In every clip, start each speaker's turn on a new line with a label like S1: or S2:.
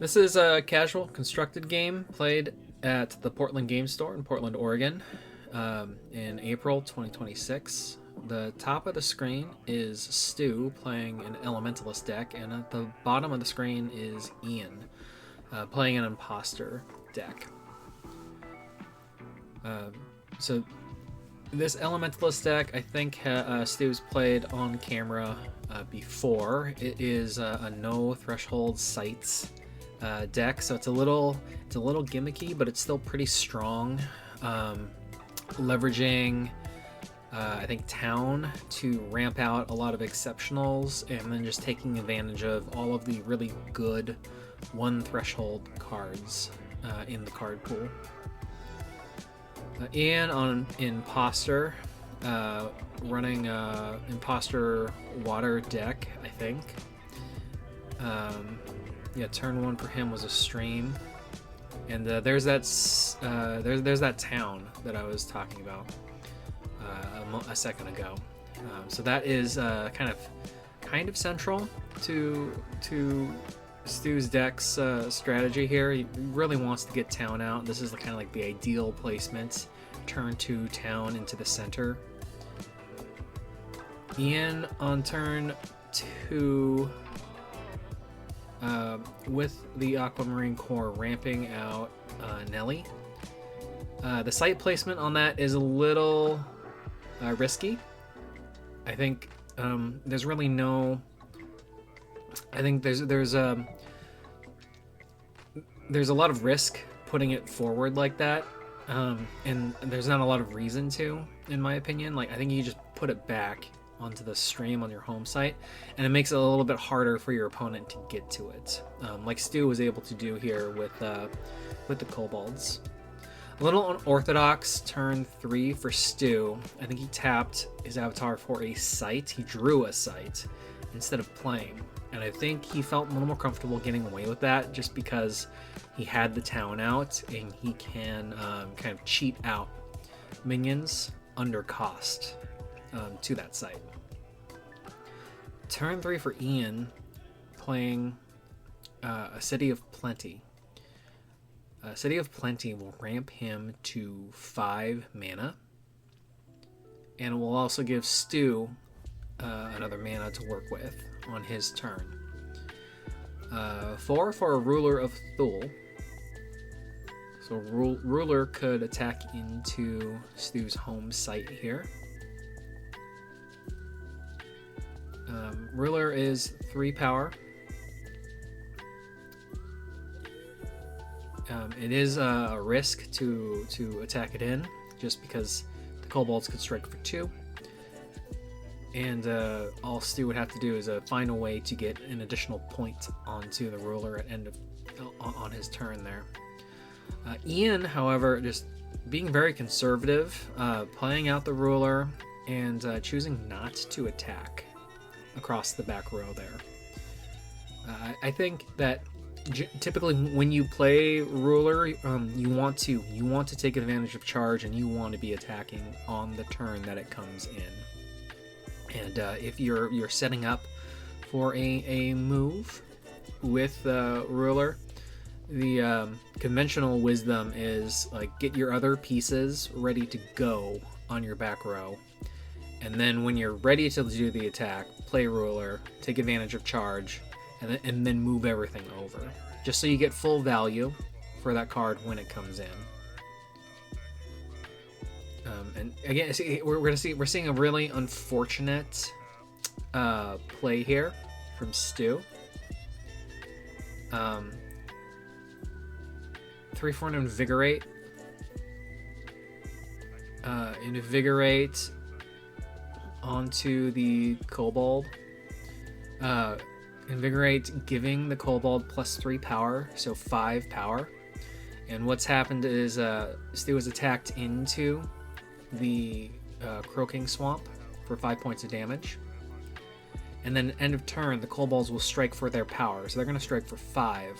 S1: This is a casual constructed game played at the Portland Game Store in Portland, Oregon, in April 2026. The top of the screen is Stu playing an Elementalist deck, and at the bottom of the screen is Ian playing an Imposter deck. So this Elementalist deck, I think Stu's played on camera before. It is a no threshold sights deck, so it's a little gimmicky, but it's still pretty strong. Leveraging I think town to ramp out a lot of exceptionals, and then just taking advantage of all of the really good one threshold cards in the card pool. Ian on Imposter, running Imposter water deck, I think. Yeah, turn one for him was a stream, and there's that there's that town that I was talking about a second ago. So that is kind of central to Stu's deck's strategy here. He really wants to get town out. This is kind of like the ideal placement. Turn 2 town into the center. Ian on turn 2 with the Aquamarine Core ramping out Nelly. The site placement on that is a little risky. I think there's really no. I think there's a lot of risk putting it forward like that, and there's not a lot of reason to, in my opinion. Like, I think you just put it back onto the stream on your home site, and it makes it a little bit harder for your opponent to get to it, like Stu was able to do here with the kobolds. A little unorthodox turn 3 for Stu. I think he tapped his avatar for a site. He drew a site instead of playing. And I think he felt a little more comfortable getting away with that just because he had the town out, and he can kind of cheat out minions under cost to that site. Turn 3 for Ian, playing a City of Plenty. City of Plenty will ramp him to 5 mana, and will also give Stu another mana to work with on his turn. 4 for a Ruler of Thule. So Ruler could attack into Stu's home site here. Ruler is 3 power. It is a risk to attack it in, just because the kobolds could strike for 2. And all Stu would have to do is find a way to get an additional point onto the ruler at end of on his turn there. Ian, however, just being very conservative, playing out the ruler and choosing not to attack across the back row there. I think that typically when you play ruler, you want to take advantage of charge, and you want to be attacking on the turn that it comes in. And if you're setting up for a move with ruler, the conventional wisdom is like get your other pieces ready to go on your back row, and then when you're ready to do the attack, play ruler, take advantage of charge, and then move everything over, just so you get full value for that card when it comes in. And again, we're seeing a really unfortunate play here from Stu. 3 for an Invigorate. Invigorate onto the kobold. Invigorate giving the kobold +3 power, so 5 power. And what's happened is Stu was attacked into the Croaking Swamp for 5 points of damage. And then end of turn, the kobolds will strike for their power. So they're going to strike for 5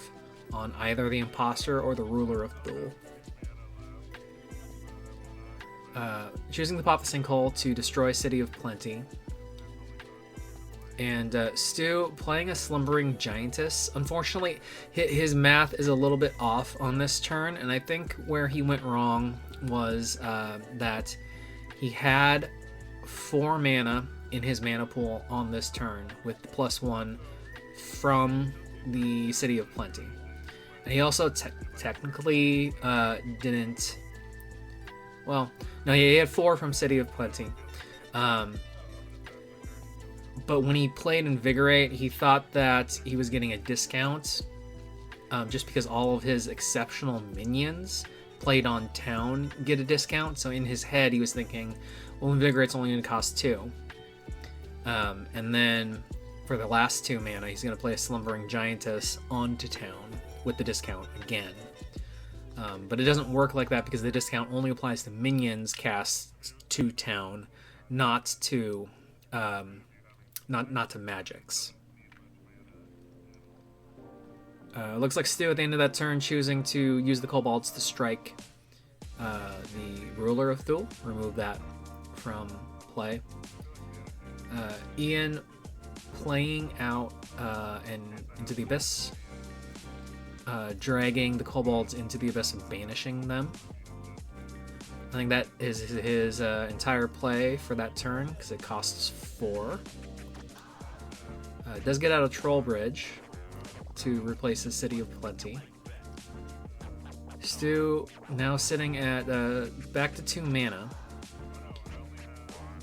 S1: on either the Imposter or the Ruler of Thule. Choosing to pop the Sinkhole to destroy City of Plenty. And Stu playing a Slumbering Giantess. Unfortunately, his math is a little bit off on this turn, and I think where he went wrong was that he had 4 mana in his mana pool on this turn with the +1 from the City of Plenty. And he also technically didn't... Well, no, he had 4 from City of Plenty. But when he played Invigorate, he thought that he was getting a discount just because all of his exceptional minions played on town get a discount. So in his head, he was thinking, well, Invigorate's only going to cost 2. And then for the last 2 mana, he's going to play a Slumbering Giantess onto town with the discount again. But it doesn't work like that because the discount only applies to minions cast to town, not to not to magics. Looks like Stu at the end of that turn choosing to use the kobolds to strike the Ruler of Thule. Remove that from play. Ian playing out and into the Abyss. Dragging the kobolds into the Abyss and banishing them. I think that is his entire play for that turn because it costs 4. Does get out of Troll Bridge to replace the City of Plenty. Stu now sitting at back to 2 mana.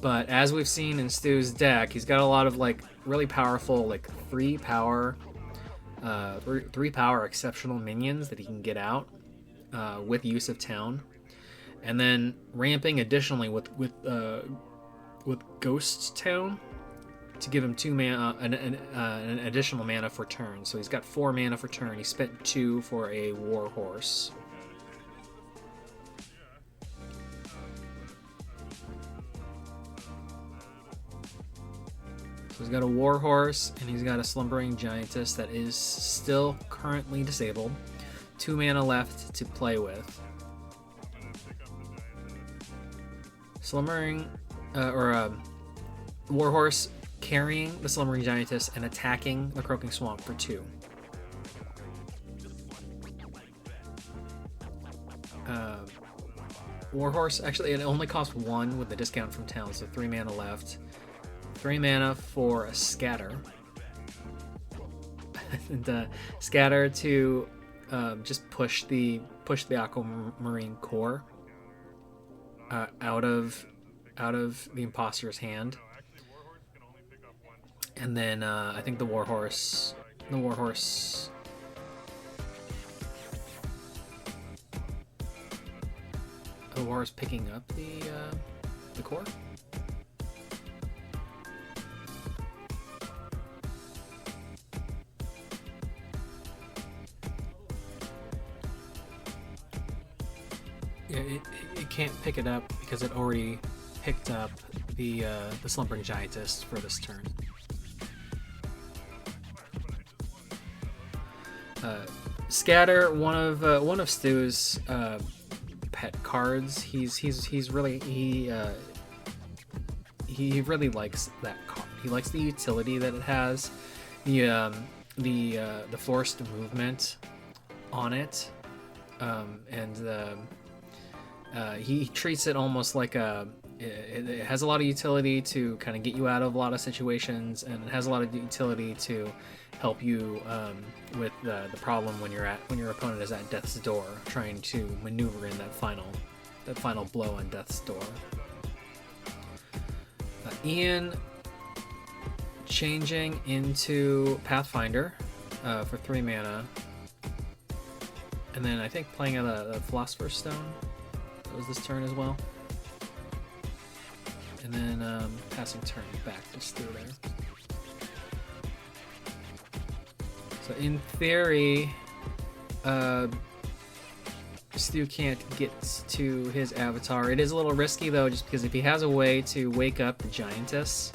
S1: But as we've seen in Stu's deck, he's got a lot of like really powerful like 3 power exceptional minions that he can get out with use of town, and then ramping additionally with Ghost Town to give him 2 mana, an additional mana for turn. So he's got 4 mana for turn. He spent 2 for a Warhorse. So he's got a Warhorse and he's got a Slumbering Giantess that is still currently disabled. 2 mana left to play with. Slumbering Warhorse carrying the Slumbering Giantess and attacking the Croaking Swamp for 2. Warhorse, actually, it only costs 1 with the discount from town, so 3 mana left. 3 mana for a Scatter. And Scatter to just push the Aquamarine Core out of the Imposter's hand. And then I think the Warhorse picking up the core. Yeah, it can't pick it up because it already picked up the Slumbering Giantess for this turn. Scatter, one of Stu's pet cards. He really likes that card. He likes the utility that it has, the forced movement on it, and he treats it almost like it has a lot of utility to kind of get you out of a lot of situations, and it has a lot of utility to help you with the problem when your opponent is at death's door, trying to maneuver in that final blow on death's door. Ian changing into Pathfinder for 3 mana, and then I think playing out a Philosopher's Stone. That was this turn as well. And then passing turn back to Stu there. So in theory, Stu can't get to his avatar. It is a little risky though, just because if he has a way to wake up the Giantess,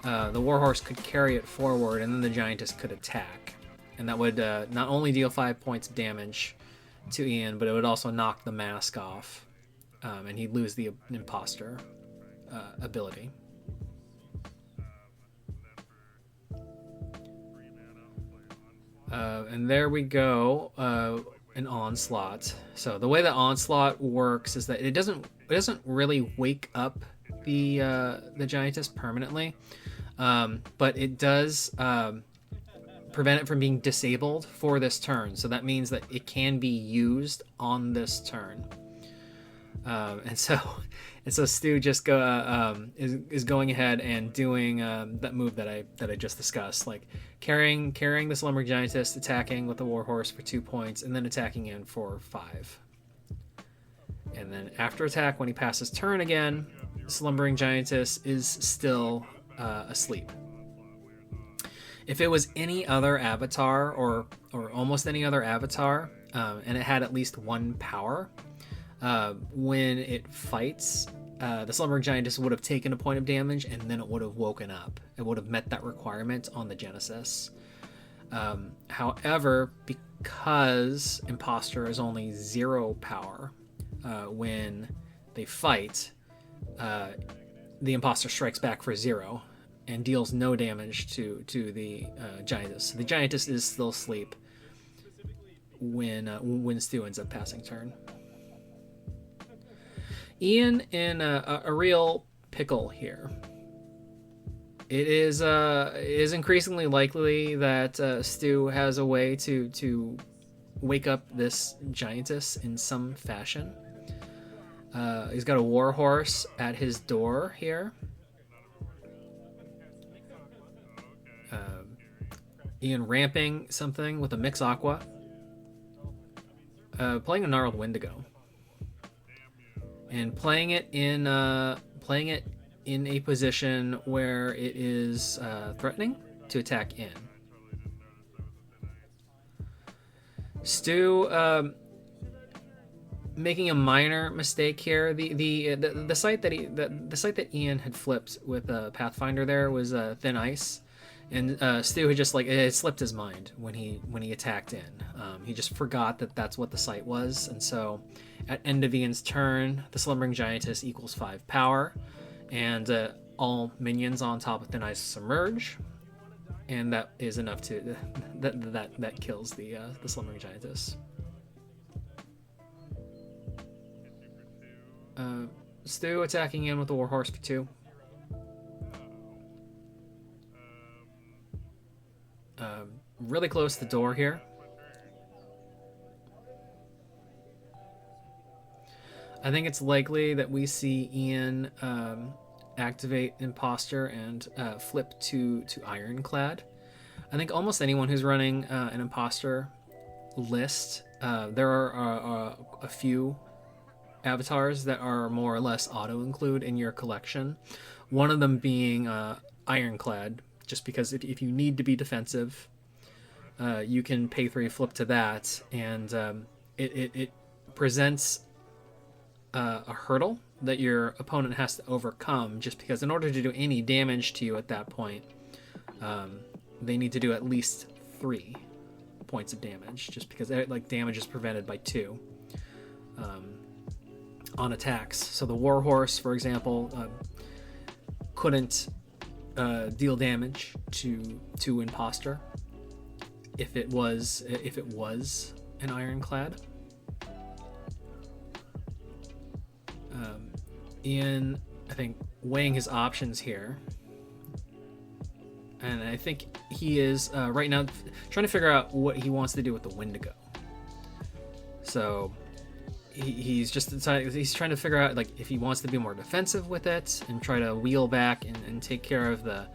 S1: the Warhorse could carry it forward, and then the Giantess could attack. And that would not only deal 5 points of damage to Ian, but it would also knock the mask off, and he'd lose the Imposter ability. And there we go. An onslaught. So the way that onslaught works is that it doesn't really wake up the giantess permanently, but it does prevent it from being disabled for this turn. So that means that it can be used on this turn. And so Stu just is going ahead and doing that move that I just discussed, like carrying the slumbering giantess, attacking with the warhorse for 2 points, and then attacking in for 5. And then after attack, when he passes turn again, slumbering giantess is still asleep. If it was any other avatar or almost any other avatar, and it had at least 1 power, when it fights, the slumbering giantess would have taken a point of damage and then it would have woken up. It would have met that requirement on the Genesis. However, because Imposter is only 0 power when they fight, the Imposter strikes back for 0 and deals no damage to the giantess. The giantess is still asleep when Stu ends up passing turn. Ian in a real pickle here. It is increasingly likely that Stu has a way to wake up this giantess in some fashion. He's got a warhorse at his door here. Ian ramping something with a Mix Aqua. Playing a Gnarled Wendigo. And playing it in a position where it is threatening to attack in. Stu making a minor mistake here. The site that Ian had flipped with Pathfinder there was Thin Ice, and Stu had just it slipped his mind when he attacked in. He just forgot that that's what the site was, and so at end of Ian's turn, the slumbering giantess equals 5 power, and all minions on top of Thin Ice submerge, and that is enough to that kills the slumbering giantess. Stu attacking in with the warhorse for 2. Really close to the door here. I think it's likely that we see Ian activate Imposter and flip to Ironclad. I think almost anyone who's running an Imposter list, there are a few avatars that are more or less auto-include in your collection. One of them being Ironclad, just because if you need to be defensive, you can pay 3, flip to that, and it presents a hurdle that your opponent has to overcome, just because in order to do any damage to you at that point, they need to do at least 3 points of damage, just because damage is prevented by 2 on attacks. So the warhorse, for example, couldn't deal damage to Imposter if it was an Ironclad. Ian, I think, weighing his options here, and I think he is right now trying to figure out what he wants to do with the Wendigo. So he's just decided, he's trying to figure out if he wants to be more defensive with it and try to wheel back and take care of the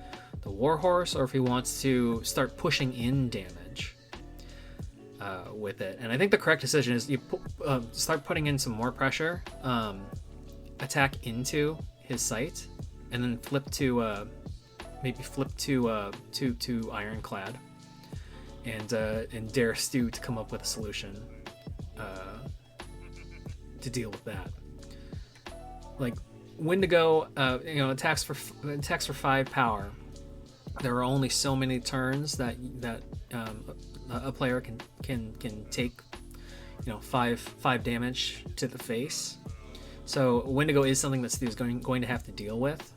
S1: warhorse, or if he wants to start pushing in damage with it. And I think the correct decision is you start putting in some more pressure, attack into his site, and then flip to Ironclad, and dare Stu to come up with a solution to deal with that. Wendigo, attacks for 5 power. There are only so many turns that a player can take 5 damage to the face. So Wendigo is something that Stu is going to have to deal with.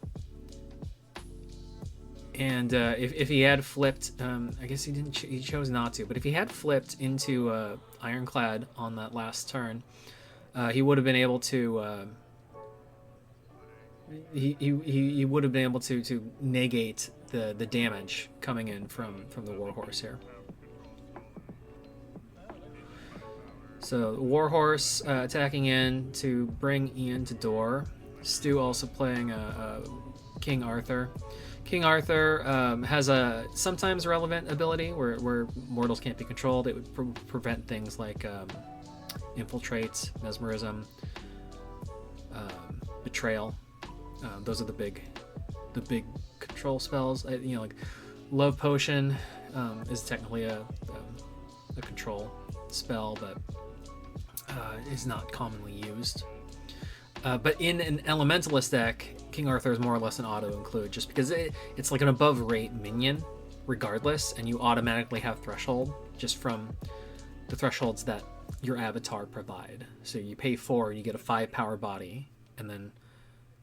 S1: And if he had flipped, I guess he didn't. He chose not to. But if he had flipped into Ironclad on that last turn, he would have been able to. He would have been able to negate the damage coming in from the Warhorse here. So Warhorse attacking in to bring Ian to door. Stu also playing King Arthur. King Arthur has a sometimes relevant ability where mortals can't be controlled. It would prevent things like infiltrate, mesmerism, betrayal. Those are the big control spells. Like Love Potion is technically a control spell, but is not commonly used. But in an Elementalist deck, King Arthur is more or less an auto-include, just because it's like an above-rate minion, regardless, and you automatically have Threshold, just from the thresholds that your avatar provide. So you pay 4, you get a 5 power body, and then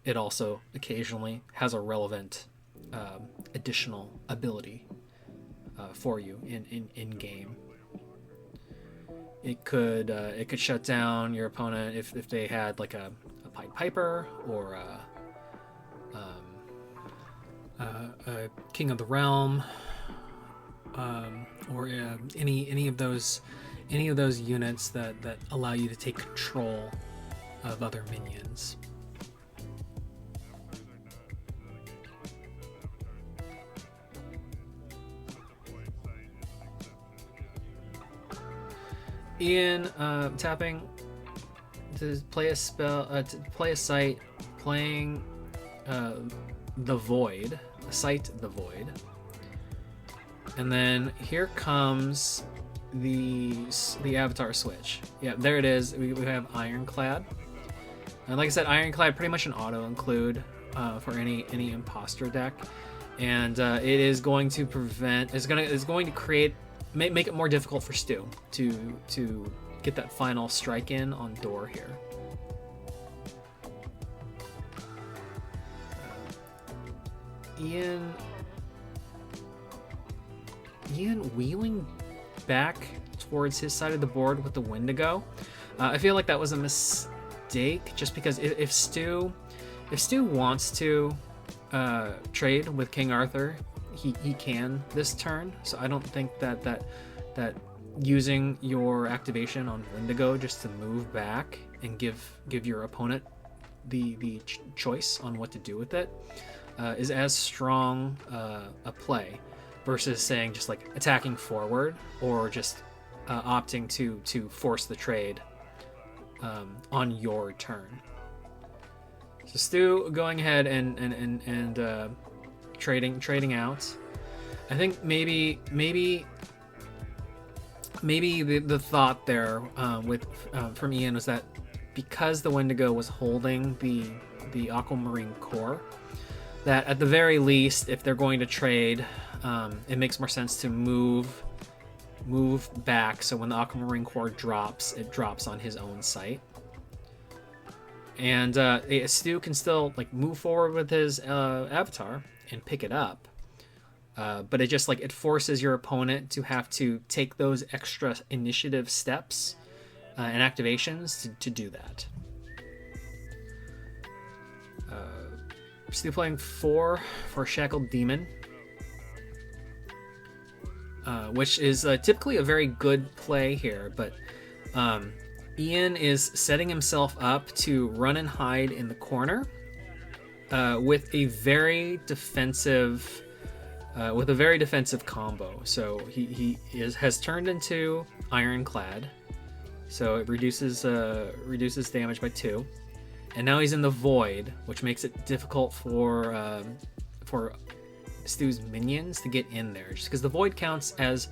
S1: it also occasionally has a relevant additional ability for you in game. It could shut down your opponent if they had like a Pied Piper or a King of the Realm, or any of those units that allow you to take control of other minions. Ian tapping to play a spell, to play a site, playing the Void, Site the Void, and then here comes the avatar switch. Yeah, there it is. We have Ironclad, and like I said, Ironclad pretty much an auto include for any imposter deck, and it is going to prevent. It's going to create. Make it more difficult for Stu to get that final strike in on door here. Ian wheeling back towards his side of the board with the Wendigo. I feel like that was a mistake, just because if Stu wants to trade with King Arthur, he can this turn. So I don't think that using your activation on Wendigo just to move back and give your opponent the choice on what to do with it is as strong a play versus saying just like attacking forward or just opting to force the trade on your turn. So Stu going ahead and trading out. I think maybe the thought there from Ian was that because the Wendigo was holding the Aquamarine core, that at the very least, if they're going to trade, it makes more sense to move back, so when the Aquamarine core drops, it drops on his own site. And Stu can still like move forward with his avatar and pick it up, but it just it forces your opponent to have to take those extra initiative steps and activations to do that. Stu playing 4 for Shackled Demon, which is typically a very good play here, but Ian is setting himself up to run and hide in the corner with a very defensive combo. So he has turned into Ironclad, so it reduces damage by 2, and now he's in the Void, which makes it difficult for Stu's minions to get in there, just because the Void counts as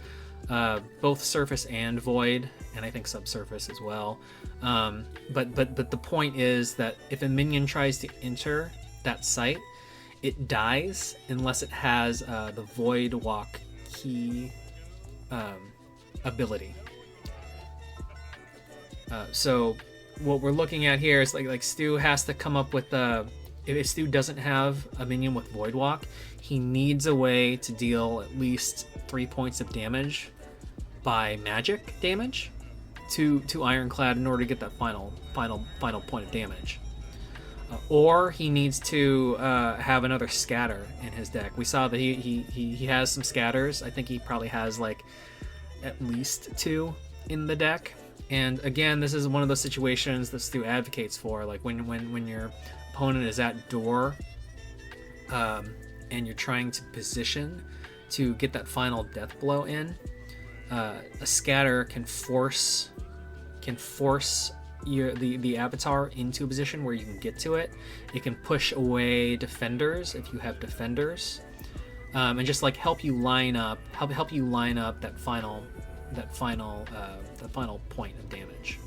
S1: both surface and void, and I think subsurface as well. But the point is that if a minion tries to enter that site, it dies unless it has the Void Walk key ability. So what we're looking at here is like Stu has to come up with if Stu doesn't have a minion with Void Walk, he needs a way to deal at least 3 points of damage by magic damage to Ironclad in order to get that final point of damage. Or he needs to have another scatter in his deck. We saw that he has some scatters. I think he probably has like at least 2 in the deck. And again, this is one of those situations that Stu advocates for, like when your opponent is at door and you're trying to position to get that final death blow in. A scatter can force the avatar into a position where you can get to it. It can push away defenders if you have defenders, and just like help you line up that final point of damage.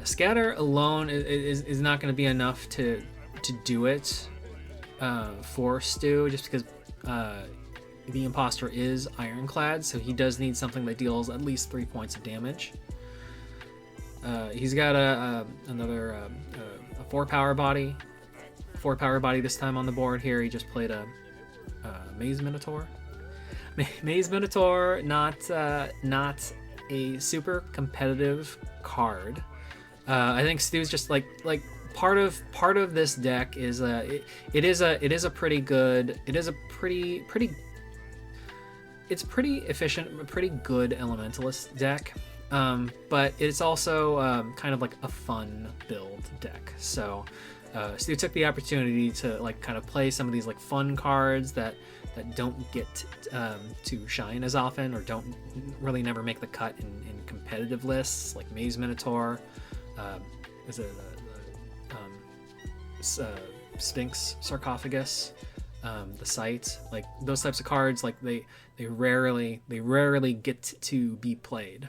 S1: Scatter alone is not going to be enough to do it for Stu, just because the Imposter is Ironclad, so he does need something that deals at least 3 points of damage. He's got another 4 power body. 4 power body this time on the board here. He just played a Maze Minotaur. Maze Minotaur, not a super competitive card. I think Stu's just like part of this deck is it is a pretty good, it's pretty efficient, a pretty good Elementalist deck, but it's also kind of like a fun build deck. So Stu took the opportunity to like kind of play some of these like fun cards that don't get to shine as often, or don't really never make the cut in competitive lists, like Maze Minotaur, is it Sphinx Sarcophagus, the Sight, like those types of cards, like they rarely get to be played,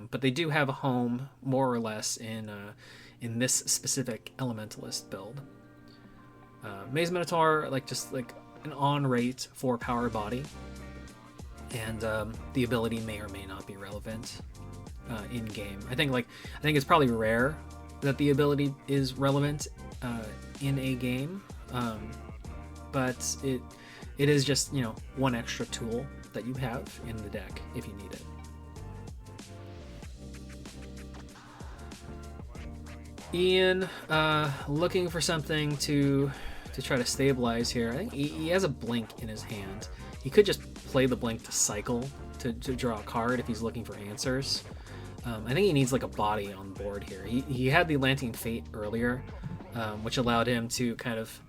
S1: but they do have a home more or less in this specific Elementalist build. Maze Minotaur, just an on-rate 4 power body, and the ability may or may not be relevant in game. I think it's probably rare that the ability is relevant in a game, but it is just, one extra tool that you have in the deck if you need it. Ian, looking for something to try to stabilize here. I think he has a blink in his hand. He could just play the blink to cycle to draw a card if he's looking for answers. I think he needs like a body on board here. He had the Atlantean Fate earlier, which allowed him to kind of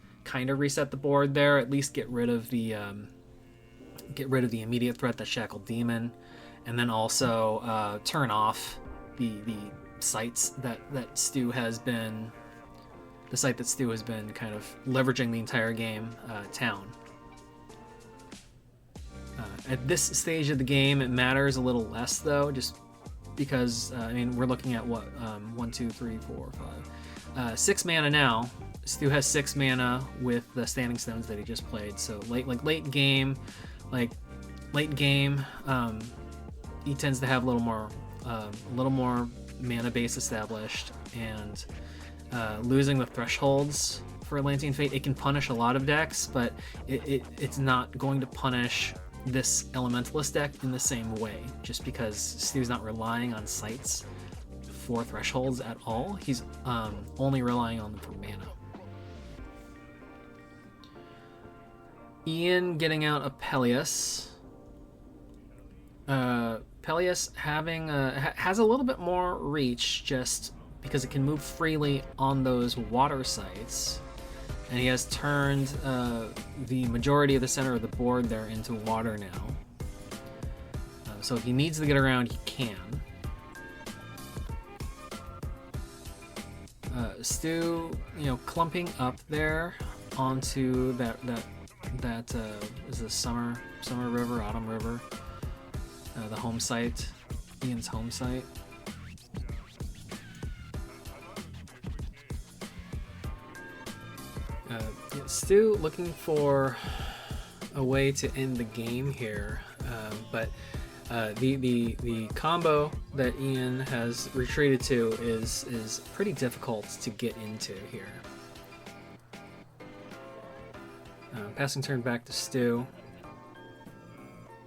S1: reset the board there, at least get rid of the immediate threat, that Shackled Demon, and then also turn off the sites that Stu has been kind of leveraging the entire game, Town. At this stage of the game, it matters a little less though, just because we're looking at what 1, 2, 3, 4, 5, 6 mana now. Stu has 6 mana with the Standing Stones that he just played. So late game, he tends to have a little more mana base established, and losing the thresholds for Atlantean Fate, it can punish a lot of decks, but it's not going to punish this Elementalist deck in the same way, just because Stu's not relying on sites for thresholds at all. He's only relying on them for mana. Ian getting out a Peleus. Peleus has a little bit more reach, just because it can move freely on those water sites, and he has turned the majority of the center of the board there into water now. So if he needs to get around, he can. Stu, clumping up there onto that is the summer river, autumn river, the home site, Ian's home site. Stu looking for a way to end the game here, but The combo that Ian has retreated to is pretty difficult to get into here. Passing turn back to Stu,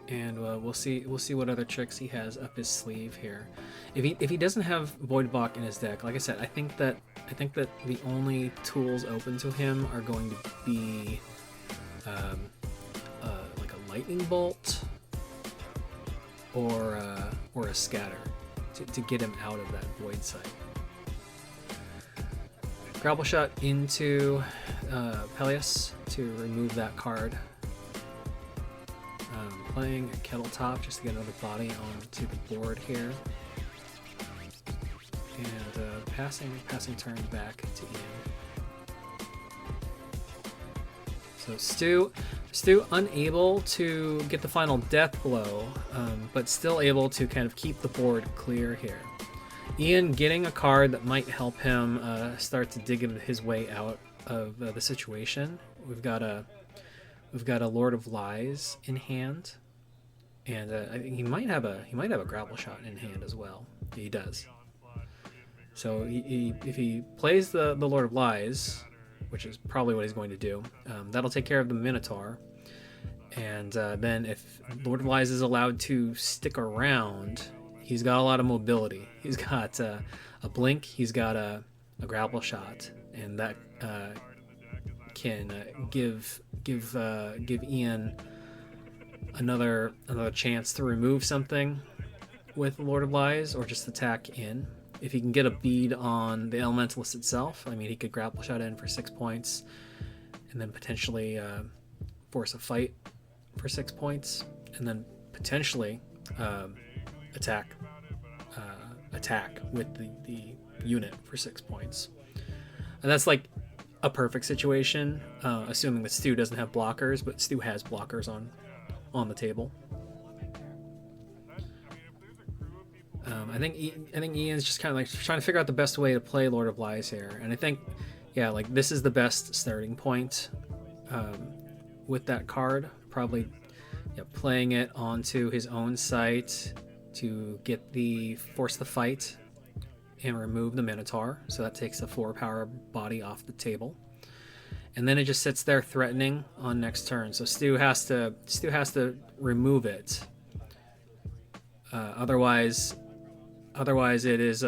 S1: and we'll see what other tricks he has up his sleeve here. If he doesn't have Voidblock in his deck, like I said, I think that the only tools open to him are going to be like a lightning bolt or a scatter to get him out of that void site. Grapple shot into Peleus to remove that card. Playing a Kettle Top just to get another body onto the board here. And passing turn back to Ian. So Stu unable to get the final death blow, but still able to kind of keep the board clear here. Ian getting a card that might help him start to dig his way out of the situation. We've got a Lord of Lies in hand, and I think he might have a grapple shot in hand as well. He does. So if he plays the Lord of Lies, which is probably what he's going to do, that'll take care of the Minotaur. And then if Lord of Lies is allowed to stick around, he's got a lot of mobility. He's got a blink, he's got a grapple shot, and that can give Ian another chance to remove something with Lord of Lies, or just attack in. If he can get a bead on the Elementalist itself, I mean, he could grapple shot in for 6 points, and then potentially force a fight for 6 points, and then potentially attack with the unit for 6 points. And that's like a perfect situation, assuming that Stu doesn't have blockers, but Stu has blockers on the table. I think Ian's just kind of like trying to figure out the best way to play Lord of Lies here, and I think, yeah, like this is the best starting point with that card. Probably, yeah, playing it onto his own site to get force the fight and remove the Minotaur, so that takes a 4 power body off the table, and then it just sits there threatening on next turn. So Stu has to remove it. Otherwise it is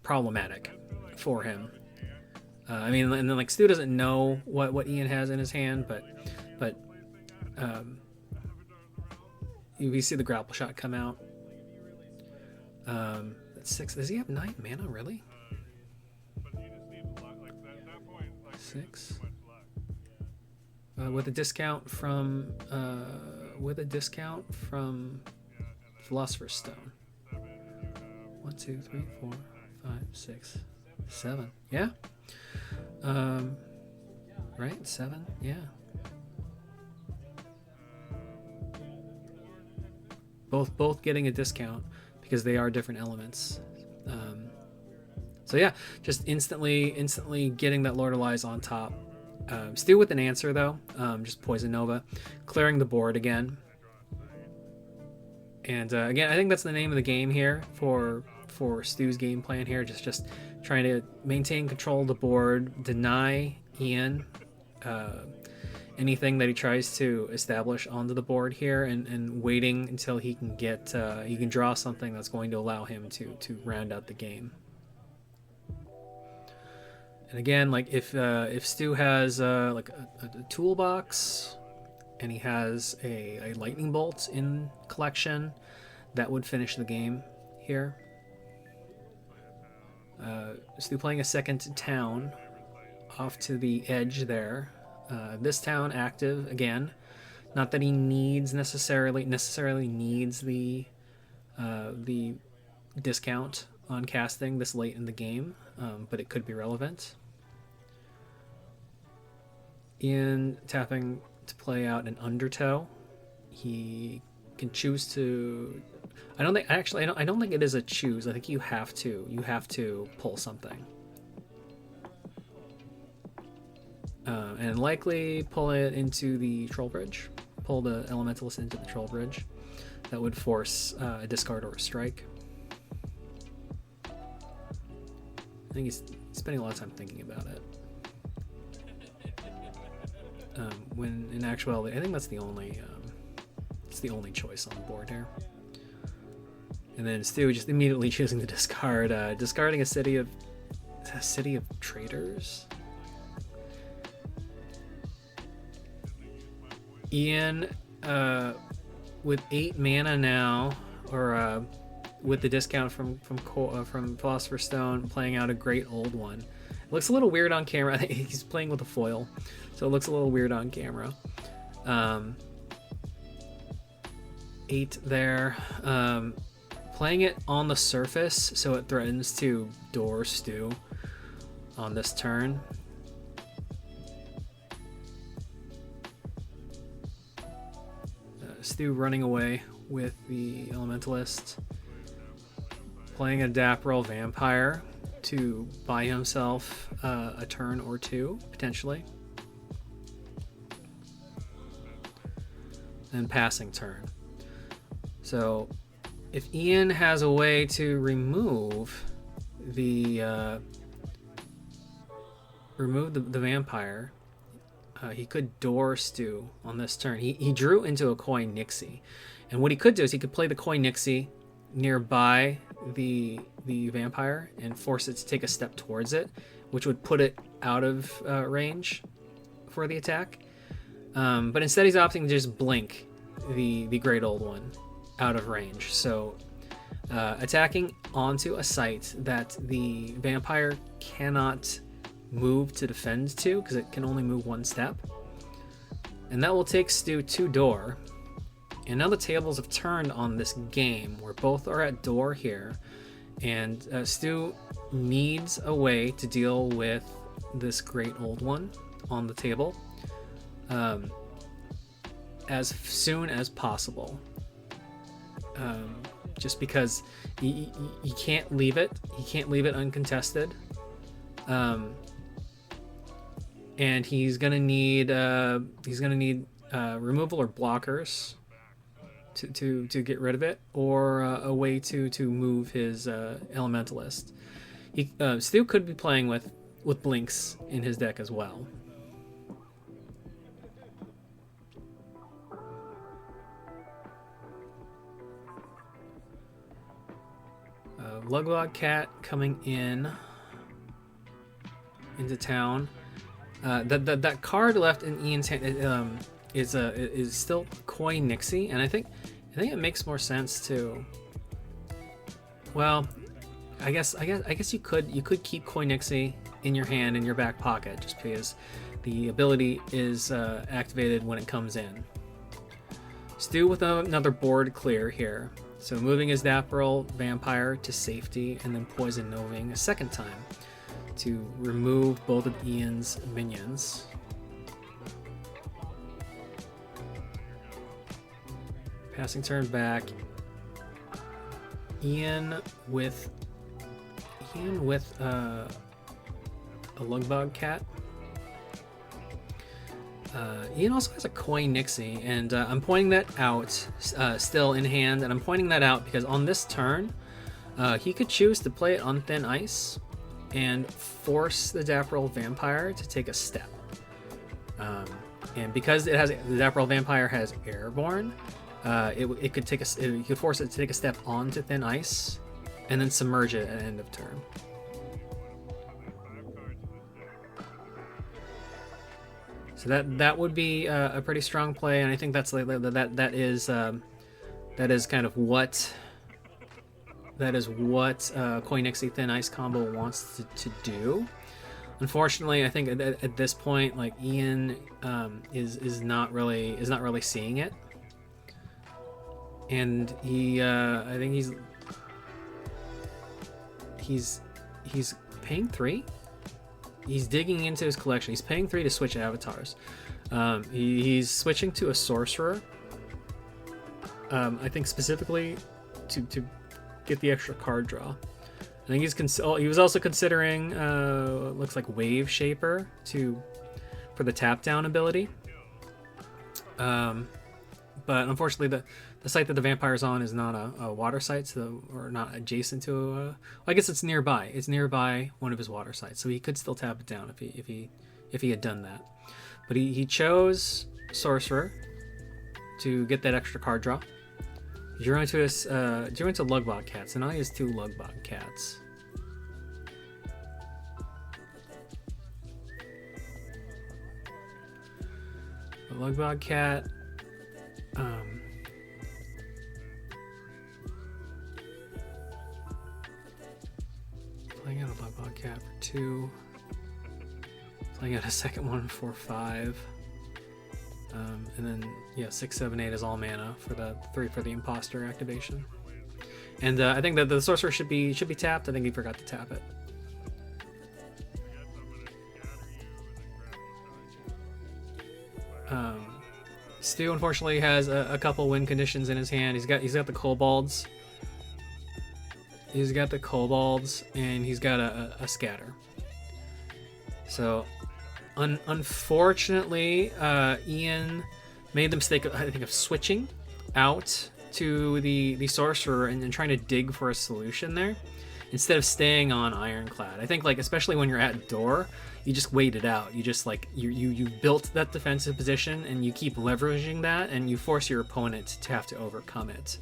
S1: problematic for him. I mean, and then like Stu doesn't know what Ian has in his hand, but we see the grapple shot come out. That's 6. Does he have 9 mana, really? 6. With a discount from Philosopher's Stone. 1, 2, 3, 4, 5, 6, 7. Yeah. Right, 7. Yeah. Both getting a discount because they are different elements. So yeah, just instantly getting that Lord of Lies on top. Stu with an answer though, just Poison Nova, clearing the board again. And again, I think that's the name of the game here for Stu's game plan here. Just trying to maintain control of the board, deny Ian anything that he tries to establish onto the board here, and waiting until he can draw something that's going to allow him to round out the game. And again, like if Stu has like a toolbox and he has a lightning bolt in collection, that would finish the game here. Stu playing a second town off to the edge there. This town active again. Not that he necessarily needs the discount on casting this late in the game, but it could be relevant. Ian tapping to play out an Undertow. He can choose to. I don't think it is a choose. I think you have to pull something. And likely pull it into the Troll Bridge. pull the Elementalist into the Troll Bridge. That would force a discard or a strike. I think he's spending a lot of time thinking about it. When in actuality, I think that's the only choice on the board here. And then Stu just immediately choosing to discard, discarding a city of traders. Ian, with 8 mana now, or with the discount from Philosopher's Stone, playing out a great old one. It looks a little weird on camera. I think he's playing with a foil, so it looks a little weird on camera. 8 there. Playing it on the surface, so it threatens to door Stu on this turn. Stu running away with the Elementalist. Playing a Dapral Vampire to buy himself a turn or two, potentially. And passing turn. So if Ian has a way to remove the vampire, he could door Stu on this turn. He drew into a Koi Nixie, and what he could do is he could play the Koi Nixie nearby the vampire and force it to take a step towards it, which would put it out of range for the attack. But instead he's opting to just blink the Great Old One out of range. So attacking onto a site that the vampire cannot move to defend to, because it can only move 1 step. And that will take Stu to door. And now the tables have turned on this game, where both are at door here. And Stu needs a way to deal with this Great Old One on the table as soon as possible. Just because he can't leave it. He can't leave it uncontested. And he's gonna need removal or blockers to get rid of it, or a way to move his Elementalist. Stu could be playing with blinks in his deck as well. Luglog Cat coming into town. That card left in Ian's hand is still Koi Nixie, and I think it makes more sense to. Well, I guess you could keep Koi Nixie in your hand, in your back pocket, just because the ability is activated when it comes in. Stu with another board clear here. So moving his Dapral Vampire to safety, and then Poison Noving a second time to remove both of Ian's minions. Passing turn back. Ian with a Lugbog Cat. Ian also has a Koi Nixie, and I'm pointing that out still in hand, and I'm pointing that out because on this turn he could choose to play it on thin ice and force the Dapral Vampire to take a step. And because the Dapral Vampire has Airborne, it could force it to take a step onto thin ice and then submerge it at end of turn. So that would be a pretty strong play, and I think that is kind of what Koi Nixie Thin Ice combo wants to do. Unfortunately, I think at this point, like, Ian is not really seeing it, and I think he's paying 3. He's digging into his collection. He's paying 3 to switch avatars. He's switching to a sorcerer. I think specifically to get the extra card draw. I think he was also considering looks like Wave Shaper for the tap down ability. But unfortunately, the site that the vampire's on is not a water site, so, or not adjacent to. Well, I guess it's nearby. It's nearby one of his water sites, so he could still tap it down if he had done that. But he chose Sorcerer to get that extra card draw. Drew into Lugbot Cats, and now he has 2 Lugbot Cats. The Lugbot Cat. Playing out a Lugbot Cat for 2. Playing out a second one for 5. And then, yeah, 6, 7, 8 is all mana for the 3 for the Imposter activation. And I think that the Sorcerer should be tapped. I think he forgot to tap it. Stu unfortunately has a couple win conditions in his hand. He's got the kobolds. He's got the kobolds, and he's got a scatter. So, unfortunately, Ian made the mistake, I think, of switching out to the sorcerer and trying to dig for a solution there, instead of staying on Ironclad. I think, like, especially when you're at door, you just wait it out. You just, like, you built that defensive position, and you keep leveraging that, and you force your opponent to have to overcome it.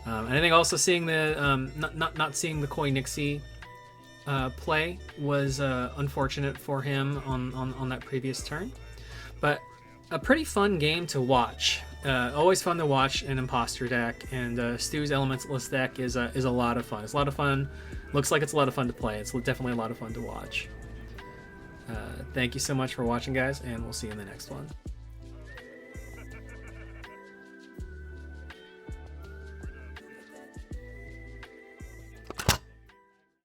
S1: And I think also seeing the not seeing the Koi Nixie play was unfortunate for him on that previous turn, but a pretty fun game to watch. Always fun to watch an Imposter deck, and Stu's Elementalist deck is a lot of fun. It's a lot of fun. Looks like it's a lot of fun to play. It's definitely a lot of fun to watch. Thank you so much for watching, guys, and we'll see you in the next one.